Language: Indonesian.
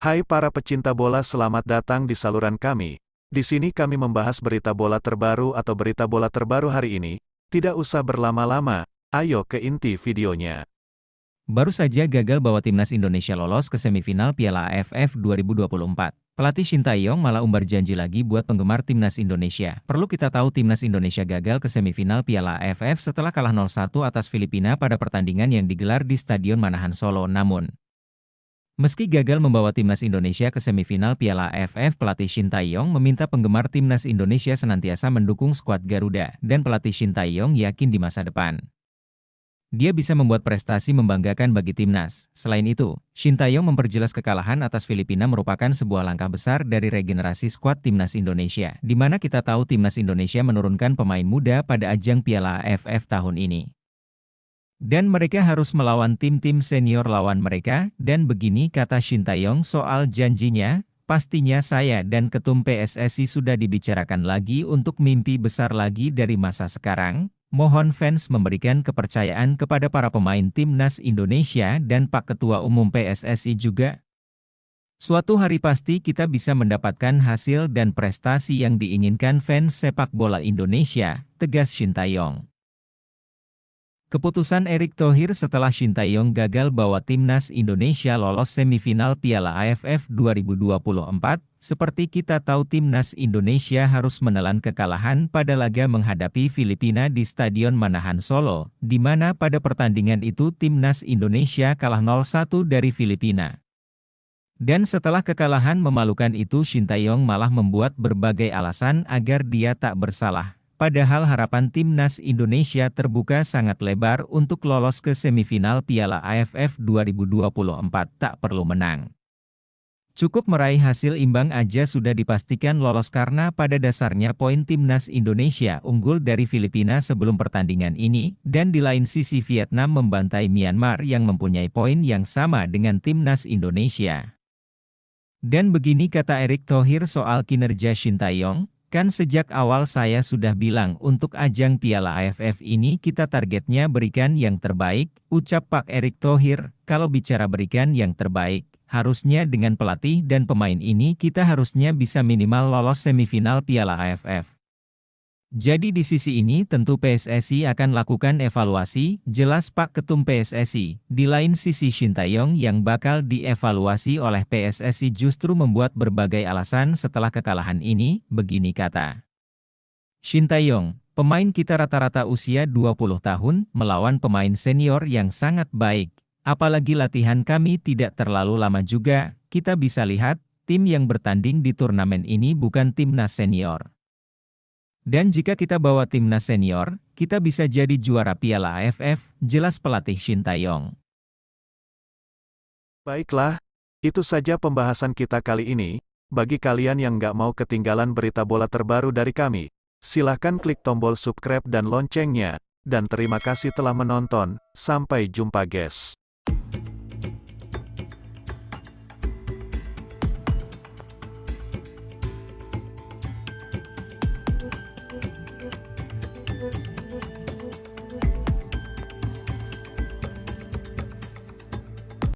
Hai para pecinta bola, selamat datang di saluran kami. Di sini kami membahas berita bola terbaru atau berita bola terbaru hari ini. Tidak usah berlama-lama, ayo ke inti videonya. Baru saja gagal bawa timnas Indonesia lolos ke semifinal Piala AFF 2024. Pelatih Shin Tae-yong malah umbar janji lagi buat penggemar timnas Indonesia. Perlu kita tahu timnas Indonesia gagal ke semifinal Piala AFF setelah kalah 0-1 atas Filipina pada pertandingan yang digelar di Stadion Manahan Solo. Namun, meski gagal membawa timnas Indonesia ke semifinal Piala AFF, pelatih Shin Tae-yong meminta penggemar timnas Indonesia senantiasa mendukung skuad Garuda, dan pelatih Shin Tae-yong yakin di masa depan dia bisa membuat prestasi membanggakan bagi timnas. Selain itu, Shin Tae-yong memperjelas kekalahan atas Filipina merupakan sebuah langkah besar dari regenerasi skuad timnas Indonesia, di mana kita tahu timnas Indonesia menurunkan pemain muda pada ajang Piala AFF tahun ini. Dan mereka harus melawan tim-tim senior lawan mereka, dan begini kata Shin Tae-yong soal janjinya, pastinya saya dan Ketum PSSI sudah dibicarakan lagi untuk mimpi besar lagi dari masa sekarang. Mohon fans memberikan kepercayaan kepada para pemain timnas Indonesia dan Pak Ketua Umum PSSI juga. Suatu hari pasti kita bisa mendapatkan hasil dan prestasi yang diinginkan fans sepak bola Indonesia, tegas Shin Tae-yong. Keputusan Erick Thohir setelah Shin Tae-yong gagal bawa timnas Indonesia lolos semifinal Piala AFF 2024, seperti kita tahu timnas Indonesia harus menelan kekalahan pada laga menghadapi Filipina di Stadion Manahan Solo, di mana pada pertandingan itu timnas Indonesia kalah 0-1 dari Filipina. Dan setelah kekalahan memalukan itu, Shin Tae-yong malah membuat berbagai alasan agar dia tak bersalah. Padahal harapan timnas Indonesia terbuka sangat lebar untuk lolos ke semifinal Piala AFF 2024, tak perlu menang. Cukup meraih hasil imbang aja sudah dipastikan lolos karena pada dasarnya poin timnas Indonesia unggul dari Filipina sebelum pertandingan ini, dan di lain sisi Vietnam membantai Myanmar yang mempunyai poin yang sama dengan timnas Indonesia. Dan begini kata Erick Thohir soal kinerja Shin Tae-yong. Kan sejak awal saya sudah bilang untuk ajang Piala AFF ini kita targetnya berikan yang terbaik, ucap Pak Erick Thohir. Kalau bicara berikan yang terbaik, harusnya dengan pelatih dan pemain ini kita harusnya bisa minimal lolos semifinal Piala AFF. Jadi di sisi ini tentu PSSI akan lakukan evaluasi, jelas Pak Ketum PSSI. Di lain sisi Shin Tae-yong yang bakal dievaluasi oleh PSSI justru membuat berbagai alasan setelah kekalahan ini, begini kata Shin Tae-yong, pemain kita rata-rata usia 20 tahun, melawan pemain senior yang sangat baik. Apalagi latihan kami tidak terlalu lama juga, kita bisa lihat, tim yang bertanding di turnamen ini bukan timnas senior. Dan jika kita bawa timnas senior, kita bisa jadi juara Piala AFF, jelas pelatih Shin Tae-yong. Baiklah, itu saja pembahasan kita kali ini. Bagi kalian yang nggak mau ketinggalan berita bola terbaru dari kami, silahkan klik tombol subscribe dan loncengnya. Dan terima kasih telah menonton, sampai jumpa guys.